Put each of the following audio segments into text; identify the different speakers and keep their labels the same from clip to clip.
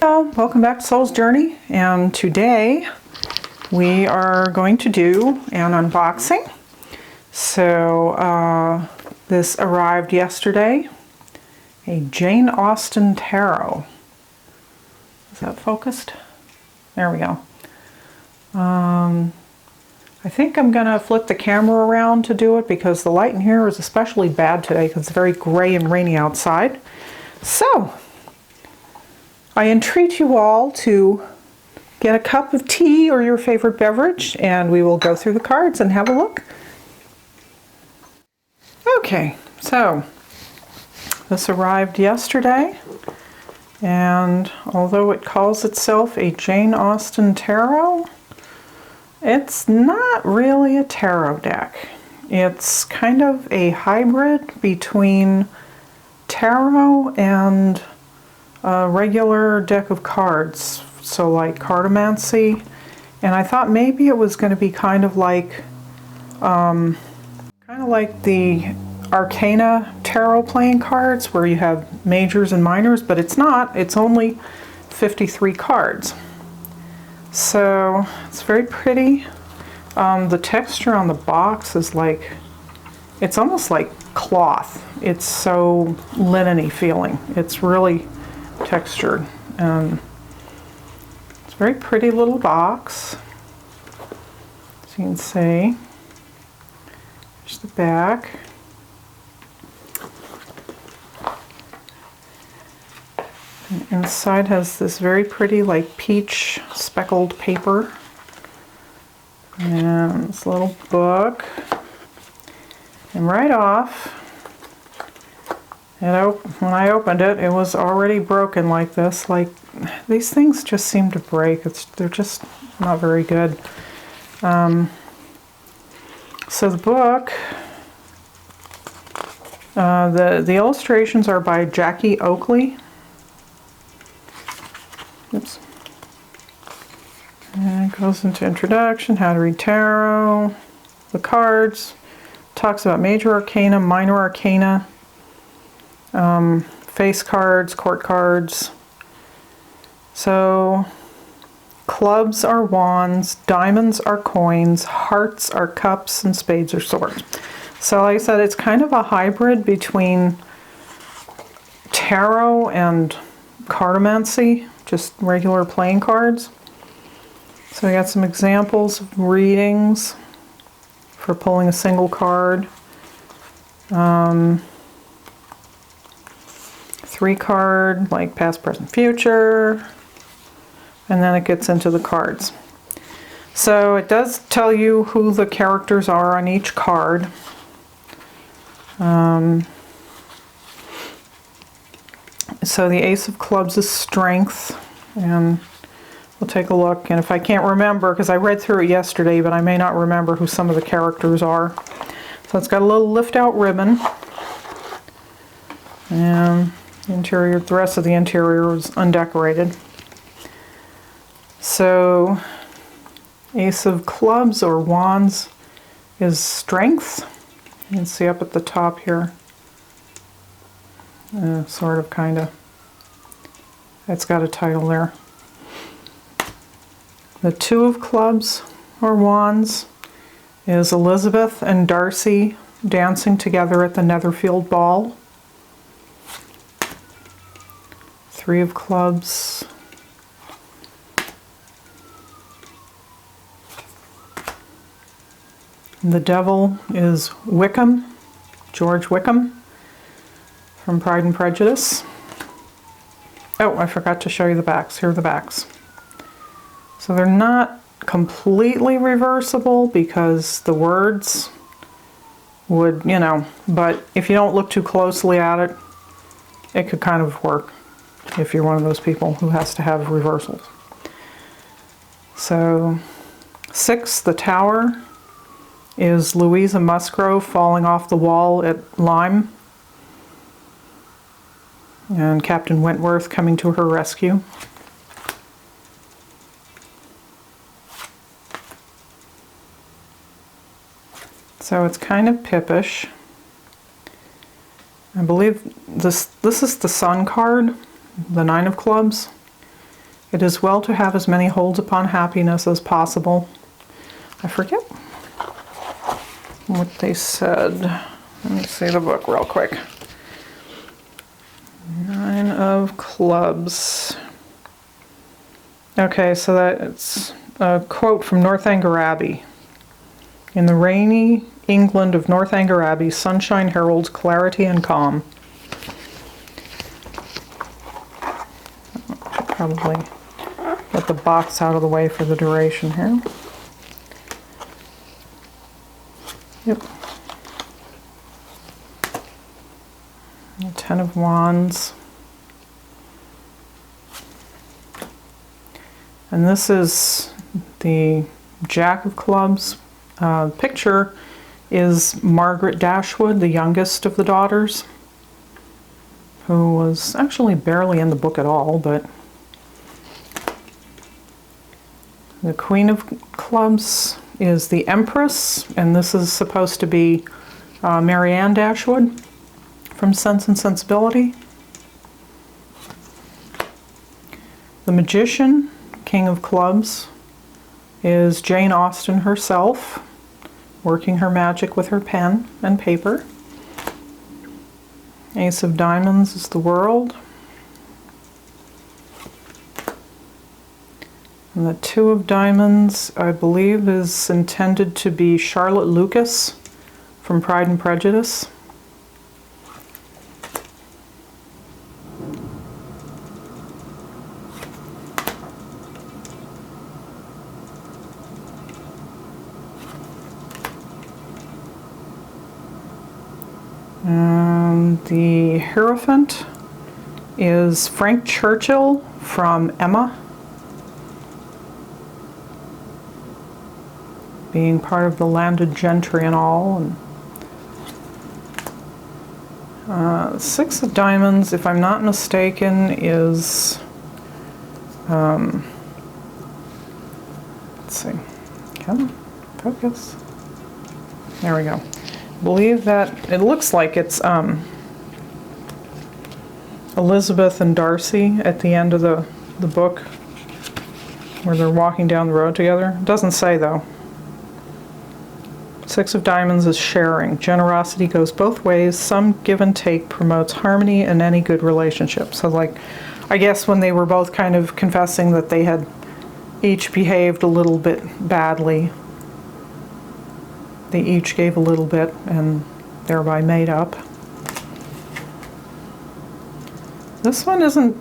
Speaker 1: Welcome back to Soul's Journey, and today we are going to do an unboxing. So this arrived yesterday, a Jane Austen tarot. Is that focused? There we go. I think I'm going to flip the camera around to do it because the light in here is especially bad today because it's very gray and rainy outside. So I entreat you all to get a cup of tea or your favorite beverage, and we will go through the cards and have a look. Okay, so this arrived yesterday, and although it calls itself a Jane Austen tarot, it's not really a tarot deck. It's kind of a hybrid between tarot and a regular deck of cards, so like cartomancy, and I thought maybe it was going to be kind of like the Arcana tarot playing cards where you have majors and minors, but it's not. It's only 53 cards. So it's very pretty. The texture on the box is like, it's almost like cloth. It's so linen-y feeling. It's really textured. It's a very pretty little box, as you can see. There's the back. And inside has this very pretty like peach speckled paper. And this little book. And right off, when I opened it, it was already broken like this. Like, these things just seem to break. They're just not very good. So the book, the illustrations are by Jackie Oakley. Oops. And it goes into introduction, how to read tarot, the cards, talks about major arcana, minor arcana, face cards, court cards. So clubs are wands, diamonds are coins, hearts are cups, and spades are swords. So like I said, it's kind of a hybrid between tarot and cartomancy, just regular playing cards. So I got some examples of readings for pulling a single card. 3-card, like past, present, future, and then it gets into the cards. So it does tell you who the characters are on each card. So the Ace of Clubs is strength, and we'll take a look. And if I can't remember, because I read through it yesterday, but I may not remember who some of the characters are. So it's got a little lift-out ribbon, and the rest of the interior is undecorated. So Ace of Clubs or wands is strength. You can see up at the top here. Sort of, kind of. It's got a title there. The Two of Clubs or wands is Elizabeth and Darcy dancing together at the Netherfield Ball. 3 of Clubs. The Devil is Wickham, George Wickham, from Pride and Prejudice. Oh, I forgot to show you the backs. Here are the backs. So they're not completely reversible because the words would, but if you don't look too closely at it, it could kind of work if you're one of those people who has to have reversals. So 6, the Tower, is Louisa Musgrove falling off the wall at Lyme, and Captain Wentworth coming to her rescue. So it's kind of pippish. I believe this is the Sun card, the 9 of Clubs. It is well to have as many holds upon happiness as possible. I forget what they said. Let me see the book real quick. 9 of Clubs. Okay, so that's a quote from Northanger Abbey. In the rainy England of Northanger Abbey, sunshine heralds clarity and calm. Probably get the box out of the way for the duration here. Yep. The 10 of Wands. And this is the Jack of Clubs. Picture is Margaret Dashwood, the youngest of the daughters, who was actually barely in the book at all, but the Queen of Clubs is the Empress, and this is supposed to be Marianne Dashwood from Sense and Sensibility. The Magician, King of Clubs, is Jane Austen herself, working her magic with her pen and paper. Ace of Diamonds is the World. And the 2 of Diamonds, I believe, is intended to be Charlotte Lucas from Pride and Prejudice. And the Hierophant is Frank Churchill from Emma, being part of the landed gentry and all. And 6 of Diamonds, if I'm not mistaken, is let's see, come on, focus. There we go. I believe that it looks like it's Elizabeth and Darcy at the end of the book, where they're walking down the road together. It doesn't say though. 6 of Diamonds is sharing. Generosity goes both ways. Some give and take promotes harmony in any good relationship. So like, I guess when they were both kind of confessing that they had each behaved a little bit badly, they each gave a little bit and thereby made up. This one isn't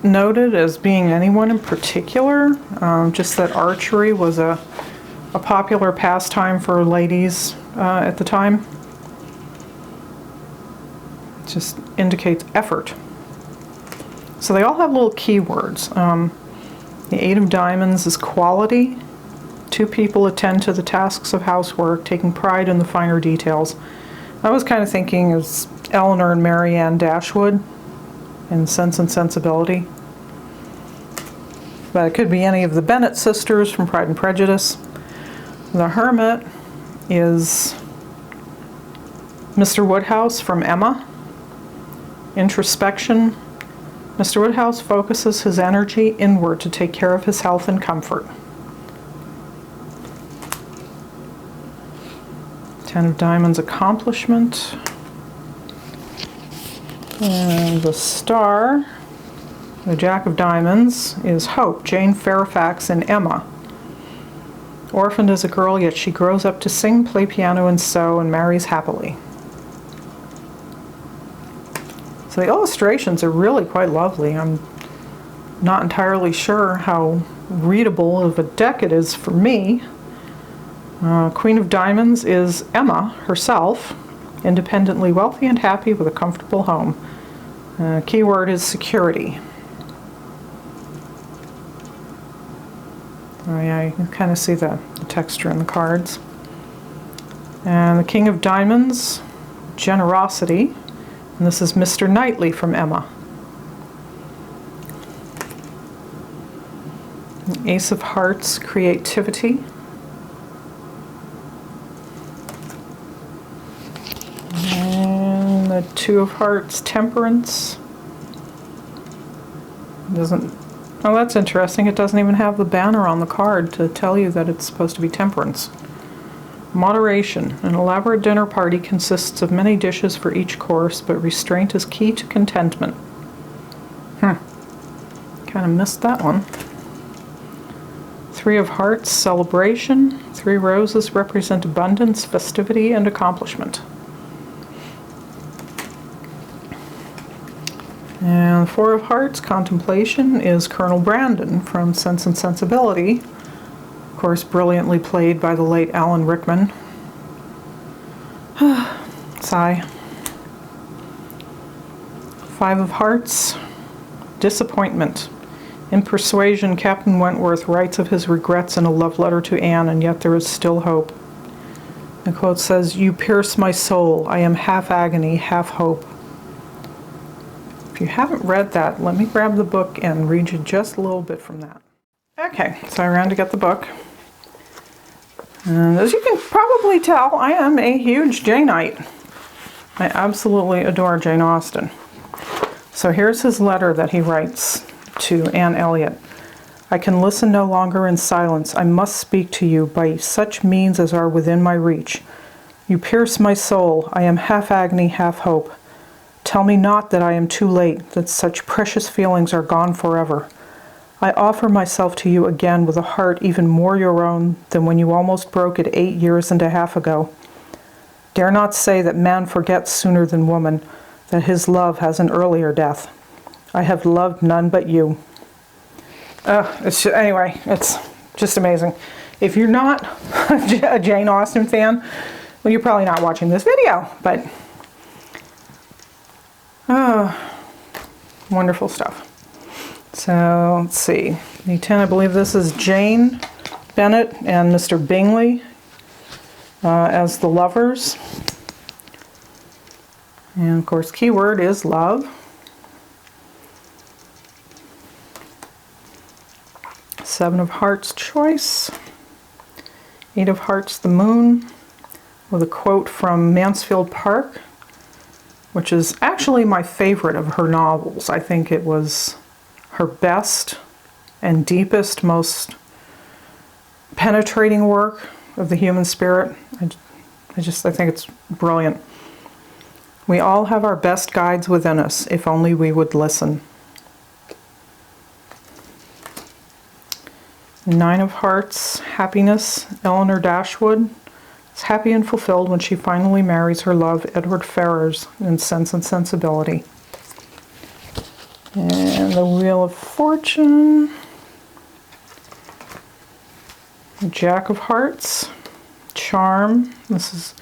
Speaker 1: noted as being anyone in particular, just that archery was a popular pastime for ladies at the time. It just indicates effort. So they all have little keywords. The 8 of Diamonds is quality. 2 people attend to the tasks of housework, taking pride in the finer details. I was kind of thinking as Eleanor and Marianne Dashwood in Sense and Sensibility. But it could be any of the Bennet sisters from Pride and Prejudice. The Hermit is Mr. Woodhouse from Emma. Introspection. Mr. Woodhouse focuses his energy inward to take care of his health and comfort. 10 of Diamonds, accomplishment. And the Star, the Jack of Diamonds, is Hope, Jane Fairfax in Emma. Orphaned as a girl, yet she grows up to sing, play piano, and sew, and marries happily. So the illustrations are really quite lovely. I'm not entirely sure how readable of a deck it is for me. Queen of Diamonds is Emma herself, independently wealthy and happy with a comfortable home. Keyword is security. Oh yeah, you can kind of see the texture in the cards. And the King of Diamonds, generosity. And this is Mr. Knightley from Emma. Ace of Hearts, creativity. And the 2 of Hearts, temperance. Doesn't Oh, that's interesting. It doesn't even have the banner on the card to tell you that it's supposed to be temperance. Moderation. An elaborate dinner party consists of many dishes for each course, but restraint is key to contentment. Kind of missed that one. Three of Hearts, celebration. Three roses represent abundance, festivity, and accomplishment. And Four of Hearts, contemplation, is Colonel Brandon from Sense and Sensibility. Of course, brilliantly played by the late Alan Rickman. Sigh. Five of Hearts, disappointment. In Persuasion, Captain Wentworth writes of his regrets in a love letter to Anne, and yet there is still hope. The quote says, "You pierce my soul. I am half agony, half hope." If you haven't read that, let me grab the book and read you just a little bit from that. Okay, so I ran to get the book. And as you can probably tell, I am a huge Janeite. I absolutely adore Jane Austen. So here's his letter that he writes to Anne Elliot. "I can listen no longer in silence. I must speak to you by such means as are within my reach. You pierce my soul. I am half agony, half hope. Tell me not that I am too late, that such precious feelings are gone forever. I offer myself to you again with a heart even more your own than when you almost broke it 8 years and a half ago. Dare not say that man forgets sooner than woman, that his love has an earlier death. I have loved none but you." Anyway, it's just amazing. If you're not a Jane Austen fan, well, you're probably not watching this video, but wonderful stuff. So let's see. The 10, I believe this is Jane Bennet and Mr. Bingley as the lovers. And of course, keyword is love. Seven of Hearts, choice. Eight of Hearts, the moon, with a quote from Mansfield Park, which is actually my favorite of her novels. I think it was her best and deepest, most penetrating work of the human spirit. I think it's brilliant. "We all have our best guides within us, if only we would listen." Nine of Hearts, happiness. Eleanor Dashwood is happy and fulfilled when she finally marries her love, Edward Ferrars, in Sense and Sensibility. And the Wheel of Fortune. Jack of Hearts, charm. This is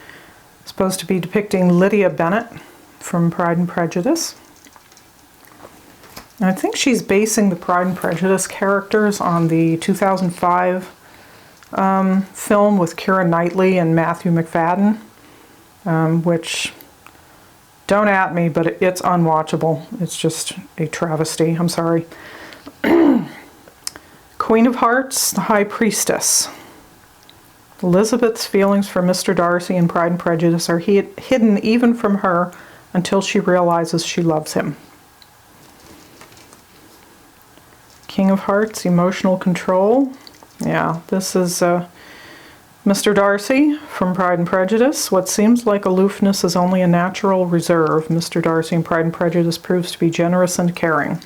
Speaker 1: supposed to be depicting Lydia Bennet from Pride and Prejudice. And I think she's basing the Pride and Prejudice characters on the 2005 film with Keira Knightley and Matthew McFadden, which, don't at me, but it's unwatchable. It's just a travesty. I'm sorry. Queen of Hearts, the High Priestess. Elizabeth's feelings for Mr. Darcy in Pride and Prejudice are hidden even from her until she realizes she loves him. King of Hearts, emotional control. Yeah, this is Mr. Darcy from Pride and Prejudice. What seems like aloofness is only a natural reserve. Mr. Darcy in Pride and Prejudice proves to be generous and caring.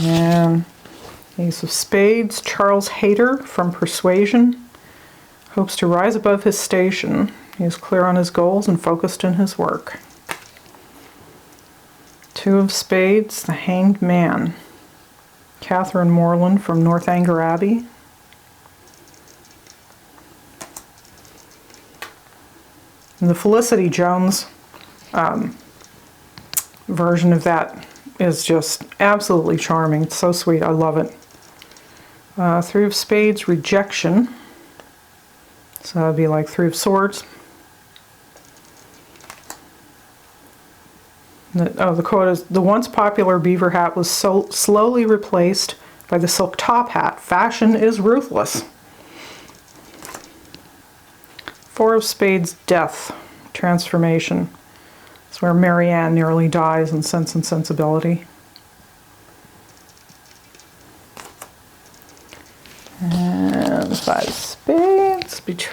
Speaker 1: And Ace of Spades, Charles Hayter from Persuasion. Hopes to rise above his station. He is clear on his goals and focused in his work. Two of Spades, the Hanged Man. Catherine Morland from Northanger Abbey. And the Felicity Jones version of that is just absolutely charming. It's so sweet. I love it. Three of Spades, rejection. So that would be like Three of Swords. The quote is, "The once popular beaver hat was so slowly replaced by the silk top hat. Fashion is ruthless." Four of Spades, death, transformation. It's where Marianne nearly dies in Sense and Sensibility.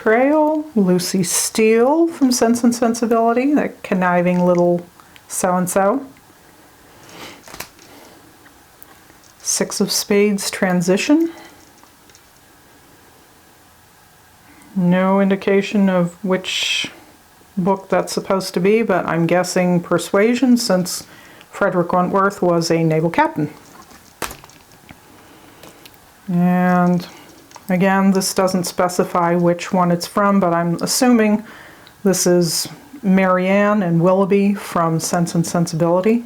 Speaker 1: Betrayal, Lucy Steele from Sense and Sensibility, that conniving little so-and-so. Six of Spades, Transition. No indication of which book that's supposed to be, but I'm guessing Persuasion, since Frederick Wentworth was a naval captain. And again, this doesn't specify which one it's from, but I'm assuming this is Marianne and Willoughby from Sense and Sensibility.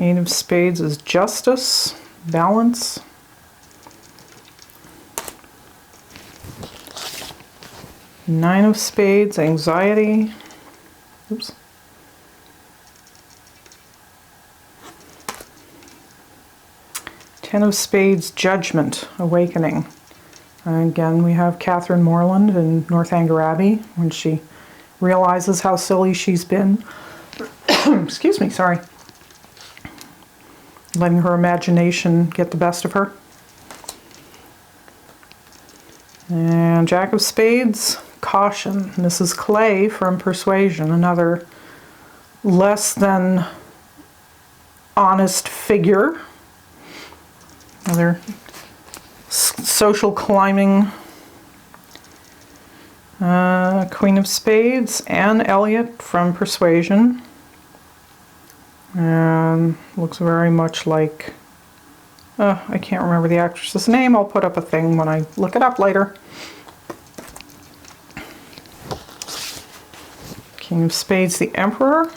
Speaker 1: Eight of Spades is Justice, Balance. Nine of Spades, Anxiety. Oops. Ten of Spades, Judgment, Awakening. And again, we have Catherine Morland in Northanger Abbey when she realizes how silly she's been. Excuse me, sorry. Letting her imagination get the best of her. And Jack of Spades, Caution. Mrs. Clay from Persuasion, another less than honest figure. Another social climbing. Queen of Spades, Anne Elliot from Persuasion. And looks very much like, I can't remember the actress's name. I'll put up a thing when I look it up later. King of Spades, the Emperor.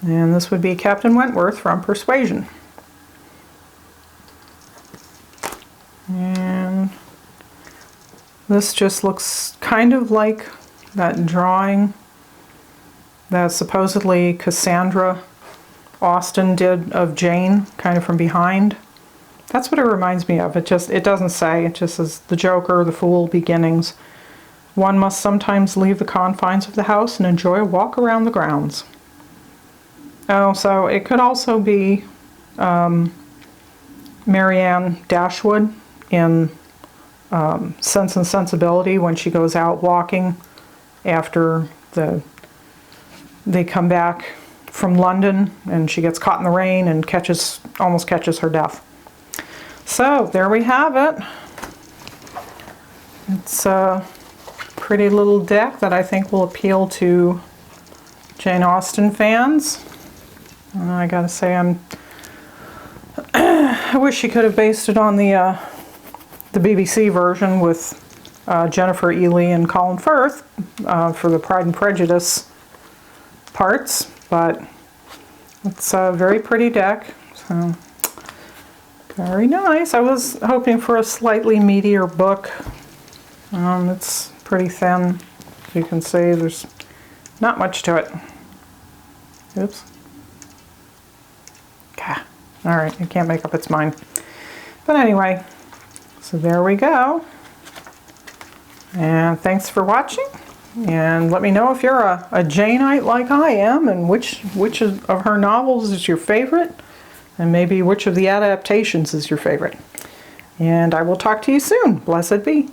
Speaker 1: And this would be Captain Wentworth from Persuasion. And this just looks kind of like that drawing that supposedly Cassandra Austen did of Jane, kind of from behind. That's what it reminds me of. It doesn't say, it just says the Joker, the Fool, beginnings. One must sometimes leave the confines of the house and enjoy a walk around the grounds. Oh, so it could also be Marianne Dashwood in Sense and Sensibility when she goes out walking after they come back from London and she gets caught in the rain and almost catches her death. So there we have it. It's a pretty little deck that I think will appeal to Jane Austen fans. I gotta say, I wish she could have based it on the BBC version with Jennifer Ely and Colin Firth for the Pride and Prejudice parts, but it's a very pretty deck, so very nice. I was hoping for a slightly meatier book. It's pretty thin, as you can see. There's not much to it. Oops. Okay. Alright, it can't make up its mind. But anyway, so there we go. And thanks for watching. And let me know if you're a Janeite like I am, and which of her novels is your favorite, and maybe which of the adaptations is your favorite. And I will talk to you soon. Blessed be.